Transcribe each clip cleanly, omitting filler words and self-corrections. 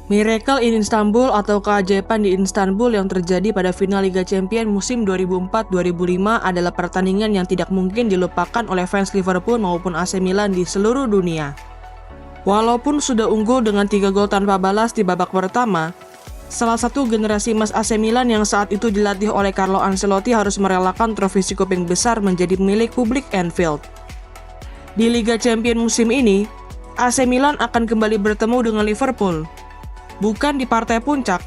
Miracle in Istanbul atau keajaiban di Istanbul yang terjadi pada final Liga Champions musim 2004-2005 adalah pertandingan yang tidak mungkin dilupakan oleh fans Liverpool maupun AC Milan di seluruh dunia. Walaupun sudah unggul dengan 3 gol tanpa balas di babak pertama, salah satu generasi emas AC Milan yang saat itu dilatih oleh Carlo Ancelotti harus merelakan trofi si kuping besar menjadi milik publik Anfield. Di Liga Champions musim ini, AC Milan akan kembali bertemu dengan Liverpool. Bukan di partai puncak,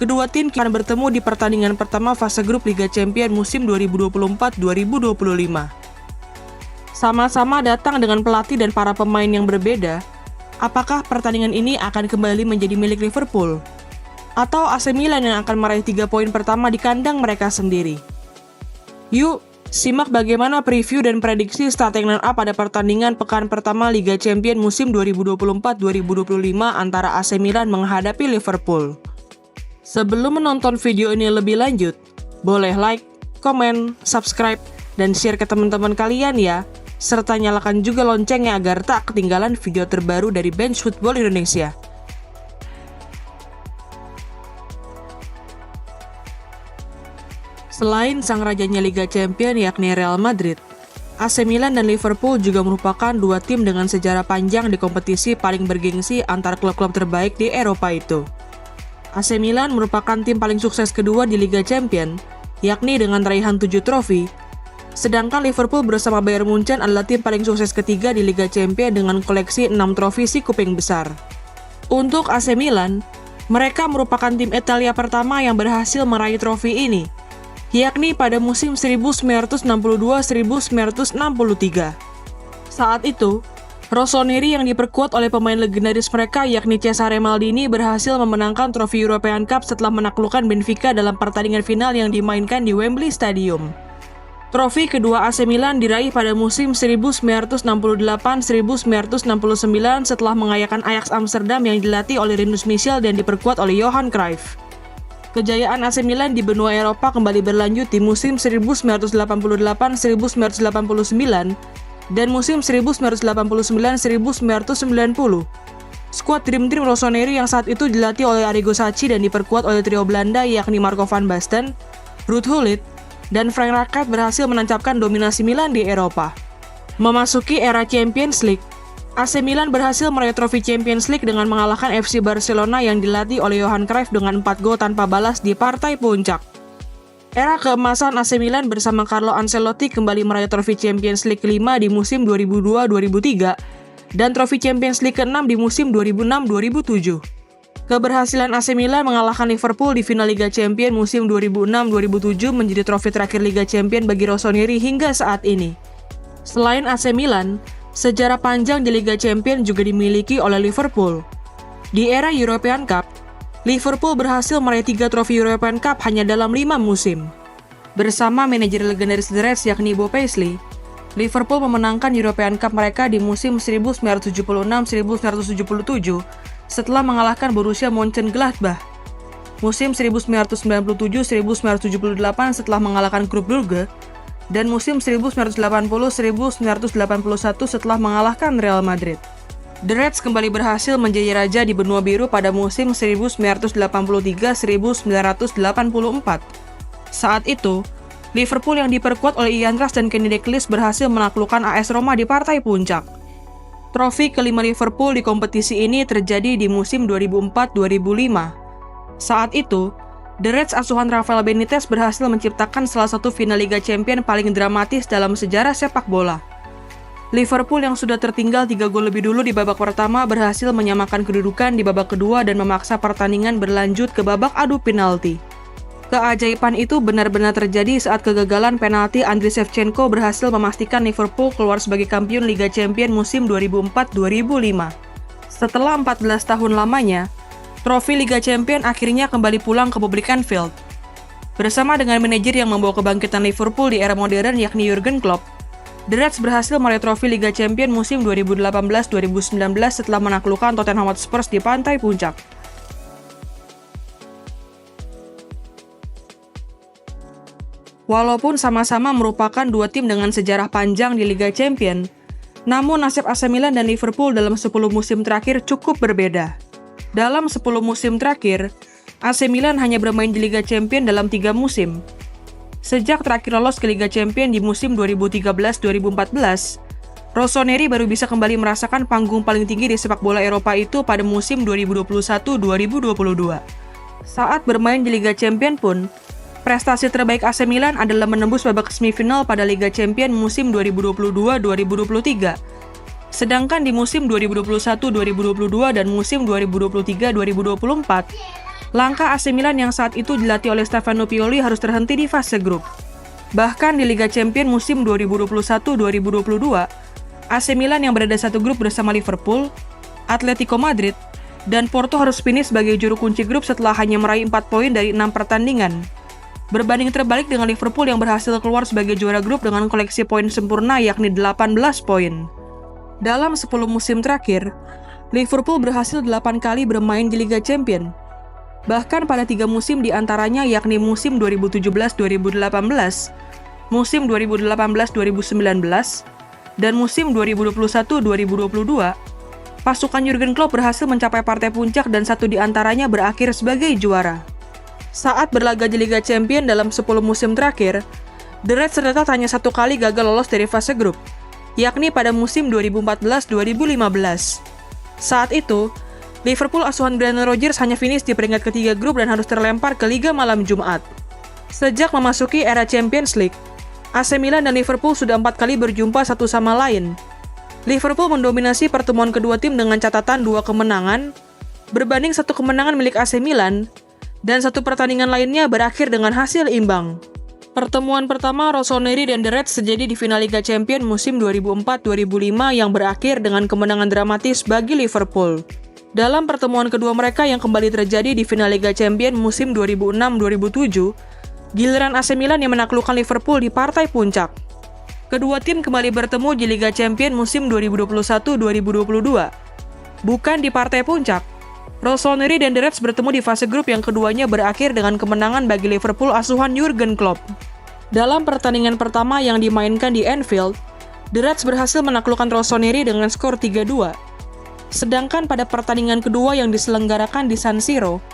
kedua tim akan bertemu di pertandingan pertama fase grup Liga Champions musim 2024-2025. Sama-sama datang dengan pelatih dan para pemain yang berbeda, apakah pertandingan ini akan kembali menjadi milik Liverpool? Atau AC Milan yang akan meraih 3 poin pertama di kandang mereka sendiri? Yuk, simak bagaimana preview dan prediksi starting line up pada pertandingan pekan pertama Liga Champions musim 2024-2025 antara AC Milan menghadapi Liverpool. Sebelum menonton video ini lebih lanjut, boleh like, komen, subscribe, dan share ke teman-teman kalian ya, serta nyalakan juga loncengnya agar tak ketinggalan video terbaru dari Bench Football Indonesia. Selain sang rajanya Liga Champions yakni Real Madrid, AC Milan dan Liverpool juga merupakan dua tim dengan sejarah panjang di kompetisi paling bergengsi antar klub-klub terbaik di Eropa itu. AC Milan merupakan tim paling sukses kedua di Liga Champions, yakni dengan raihan 7 trofi, sedangkan Liverpool bersama Bayern Munchen adalah tim paling sukses ketiga di Liga Champions dengan koleksi 6 trofi si kuping besar. Untuk AC Milan, mereka merupakan tim Italia pertama yang berhasil meraih trofi ini, yakni pada musim 1962-1963. Saat itu, Rossoneri yang diperkuat oleh pemain legendaris mereka yakni Cesare Maldini berhasil memenangkan trofi European Cup setelah menaklukkan Benfica dalam pertandingan final yang dimainkan di Wembley Stadium. Trofi kedua AC Milan diraih pada musim 1968-1969 setelah mengalahkan Ajax Amsterdam yang dilatih oleh Rinus Michels dan diperkuat oleh Johan Cruyff. Kejayaan AC Milan di benua Eropa kembali berlanjut di musim 1988-1989 dan musim 1989-1990. Skuad Dream Team Rossoneri yang saat itu dilatih oleh Arrigo Sacchi dan diperkuat oleh trio Belanda yakni Marco van Basten, Ruud Gullit, dan Frank Rijkaard berhasil menancapkan dominasi Milan di Eropa. Memasuki era Champions League, AC Milan berhasil meraih trofi Champions League dengan mengalahkan FC Barcelona yang dilatih oleh Johan Cruyff dengan 4 gol tanpa balas di partai puncak. Era keemasan AC Milan bersama Carlo Ancelotti kembali meraih trofi Champions League ke-5 di musim 2002-2003 dan trofi Champions League ke-6 di musim 2006-2007. Keberhasilan AC Milan mengalahkan Liverpool di final Liga Champions musim 2006-2007 menjadi trofi terakhir Liga Champions bagi Rossoneri hingga saat ini. Selain AC Milan, sejarah panjang di Liga Champions juga dimiliki oleh Liverpool. Di era European Cup, Liverpool berhasil meraih 3 trofi European Cup hanya dalam 5 musim. Bersama manajer legendaris The Reds yakni Bob Paisley, Liverpool memenangkan European Cup mereka di musim 1976-1977 setelah mengalahkan Borussia Mönchengladbach. Musim 1997-1978 setelah mengalahkan Club Brugge, dan musim 1980-1981 setelah mengalahkan Real Madrid. The Reds kembali berhasil menjadi raja di benua biru pada musim 1983-1984. Saat itu, Liverpool yang diperkuat oleh Ian Rush dan Kenny Dalglish berhasil menaklukkan AS Roma di partai puncak. Trofi kelima Liverpool di kompetisi ini terjadi di musim 2004-2005. Saat itu, The Reds asuhan Rafael Benitez berhasil menciptakan salah satu final Liga Champions paling dramatis dalam sejarah sepak bola. Liverpool yang sudah tertinggal 3 gol lebih dulu di babak pertama berhasil menyamakan kedudukan di babak kedua dan memaksa pertandingan berlanjut ke babak adu penalti. Keajaiban itu benar-benar terjadi saat kegagalan penalti Andriy Shevchenko berhasil memastikan Liverpool keluar sebagai kampiun Liga Champions musim 2004-2005. Setelah 14 tahun lamanya, trofi Liga Champions akhirnya kembali pulang ke publik Anfield. Bersama dengan manajer yang membawa kebangkitan Liverpool di era modern yakni Jurgen Klopp, The Reds berhasil meraih trofi Liga Champions musim 2018-2019 setelah menaklukkan Tottenham Hotspur di pantai puncak. Walaupun sama-sama merupakan dua tim dengan sejarah panjang di Liga Champions, namun nasib AC Milan dan Liverpool dalam 10 musim terakhir cukup berbeda. Dalam 10 musim terakhir, AC Milan hanya bermain di Liga Champions dalam 3 musim. Sejak terakhir lolos ke Liga Champions di musim 2013-2014, Rossoneri baru bisa kembali merasakan panggung paling tinggi di sepak bola Eropa itu pada musim 2021-2022. Saat bermain di Liga Champions pun, prestasi terbaik AC Milan adalah menembus babak semifinal pada Liga Champions musim 2022-2023. Sedangkan di musim 2021-2022 dan musim 2023-2024, langkah AC Milan yang saat itu dilatih oleh Stefano Pioli harus terhenti di fase grup. Bahkan di Liga Champions musim 2021-2022, AC Milan yang berada satu grup bersama Liverpool, Atletico Madrid, dan Porto harus finish sebagai juru kunci grup setelah hanya meraih 4 poin dari 6 pertandingan. Berbanding terbalik dengan Liverpool yang berhasil keluar sebagai juara grup dengan koleksi poin sempurna yakni 18 poin. Dalam 10 musim terakhir, Liverpool berhasil 8 kali bermain di Liga Champions. Bahkan pada 3 musim diantaranya yakni musim 2017-2018, musim 2018-2019, dan musim 2021-2022, pasukan Jurgen Klopp berhasil mencapai partai puncak dan satu diantaranya berakhir sebagai juara. Saat berlaga di Liga Champions dalam 10 musim terakhir, The Reds ternyata hanya satu kali gagal lolos dari fase grup, yakni pada musim 2014-2015. Saat itu, Liverpool asuhan Brendan Rodgers hanya finish di peringkat ketiga grup dan harus terlempar ke Liga Malam Jumat. Sejak memasuki era Champions League, AC Milan dan Liverpool sudah 4 kali berjumpa satu sama lain. Liverpool mendominasi pertemuan kedua tim dengan catatan 2 kemenangan, berbanding 1 kemenangan milik AC Milan, dan 1 pertandingan lainnya berakhir dengan hasil imbang. Pertemuan pertama Rossoneri dan The Reds terjadi di final Liga Champions musim 2004-2005 yang berakhir dengan kemenangan dramatis bagi Liverpool. Dalam pertemuan kedua mereka yang kembali terjadi di final Liga Champions musim 2006-2007, giliran AC Milan yang menaklukkan Liverpool di partai puncak. Kedua tim kembali bertemu di Liga Champions musim 2021-2022. Bukan di partai puncak, Rossoneri dan The Reds bertemu di fase grup yang keduanya berakhir dengan kemenangan bagi Liverpool asuhan Jurgen Klopp. Dalam pertandingan pertama yang dimainkan di Anfield, The Reds berhasil menaklukkan Rossoneri dengan skor 3-2. Sedangkan pada pertandingan kedua yang diselenggarakan di San Siro,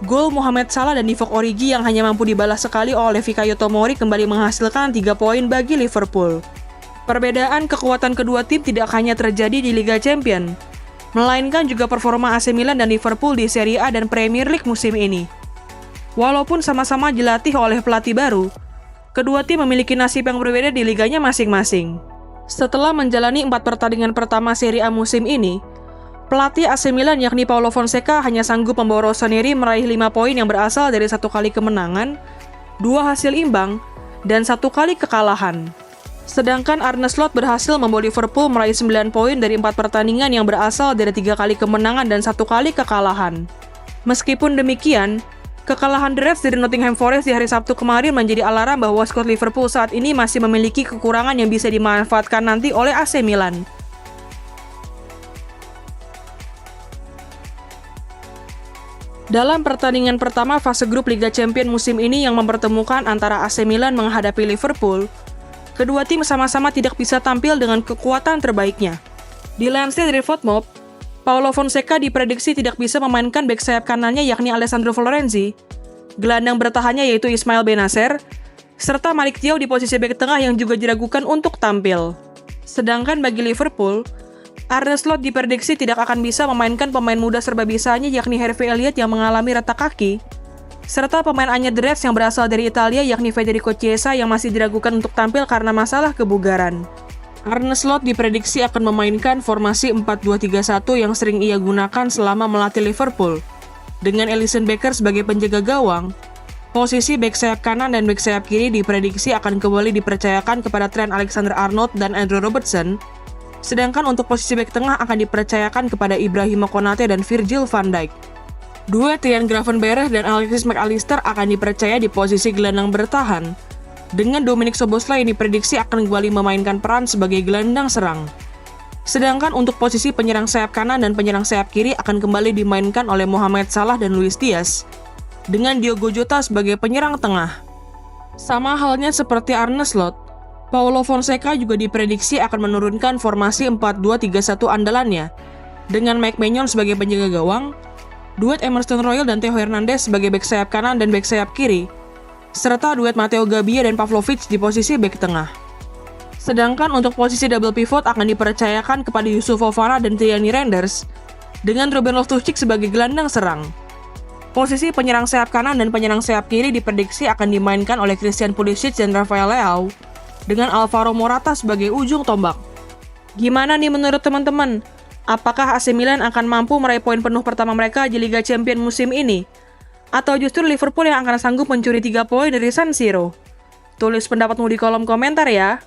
gol Mohamed Salah dan Divock Origi yang hanya mampu dibalas sekali oleh Fikayo Tomori kembali menghasilkan 3 poin bagi Liverpool. Perbedaan kekuatan kedua tim tidak hanya terjadi di Liga Champions, melainkan juga performa AC Milan dan Liverpool di Serie A dan Premier League musim ini. Walaupun sama-sama dilatih oleh pelatih baru, kedua tim memiliki nasib yang berbeda di liganya masing-masing. Setelah menjalani 4 pertandingan pertama Serie A musim ini, pelatih AC Milan yakni Paulo Fonseca hanya sanggup membawa Rossoneri meraih 5 poin yang berasal dari 1 kali kemenangan, 2 hasil imbang, dan 1 kali kekalahan. Sedangkan Arne Slot berhasil membawa Liverpool meraih 9 poin dari 4 pertandingan yang berasal dari 3 kali kemenangan dan 1 kali kekalahan. Meskipun demikian, kekalahan The Reds dari Nottingham Forest di hari Sabtu kemarin menjadi alarm bahwa skuad Liverpool saat ini masih memiliki kekurangan yang bisa dimanfaatkan nanti oleh AC Milan. Dalam pertandingan pertama fase grup Liga Champions musim ini yang mempertemukan antara AC Milan menghadapi Liverpool, kedua tim sama-sama tidak bisa tampil dengan kekuatan terbaiknya. Dilansir dari FotMob, Paulo Fonseca diprediksi tidak bisa memainkan bek sayap kanannya yakni Alessandro Florenzi, gelandang bertahannya yaitu Ismail Benacer, serta Malik Thiaw di posisi bek tengah yang juga diragukan untuk tampil. Sedangkan bagi Liverpool, Arne Slot diprediksi tidak akan bisa memainkan pemain muda serba bisanya yakni Harvey Elliott yang mengalami retak kaki, serta pemain anyar The Reds yang berasal dari Italia yakni Federico Chiesa yang masih diragukan untuk tampil karena masalah kebugaran. Arne Slot diprediksi akan memainkan formasi 4-2-3-1 yang sering ia gunakan selama melatih Liverpool. Dengan Alisson Becker sebagai penjaga gawang, posisi bek sayap kanan dan bek sayap kiri diprediksi akan kembali dipercayakan kepada Trent Alexander-Arnold dan Andrew Robertson. Sedangkan untuk posisi bek tengah akan dipercayakan kepada Ibrahima Konate dan Virgil van Dijk. Duet Ryan Gravenberch dan Alexis Mac Allister akan dipercaya di posisi gelandang bertahan, dengan Dominic Szoboszlai yang diprediksi akan kembali memainkan peran sebagai gelandang serang. Sedangkan untuk posisi penyerang sayap kanan dan penyerang sayap kiri akan kembali dimainkan oleh Mohamed Salah dan Luis Diaz, dengan Diogo Jota sebagai penyerang tengah. Sama halnya seperti Arne Slot, Paulo Fonseca juga diprediksi akan menurunkan formasi 4-2-3-1 andalannya, dengan Mike Maignan sebagai penjaga gawang, duet Emerson Royal dan Theo Hernandez sebagai bek sayap kanan dan bek sayap kiri, serta duet Matteo Gabbia dan Pavlovic di posisi bek tengah. Sedangkan untuk posisi double pivot akan dipercayakan kepada Yusuf Fofana dan Tierney Randers, dengan Ruben Loftus-Cheek sebagai gelandang serang. Posisi penyerang sayap kanan dan penyerang sayap kiri diprediksi akan dimainkan oleh Christian Pulisic dan Rafael Leao, dengan Alvaro Morata sebagai ujung tombak. Gimana nih menurut teman-teman? Apakah AC Milan akan mampu meraih poin penuh pertama mereka di Liga Champions musim ini? Atau justru Liverpool yang akan sanggup mencuri 3 poin dari San Siro? Tulis pendapatmu di kolom komentar ya.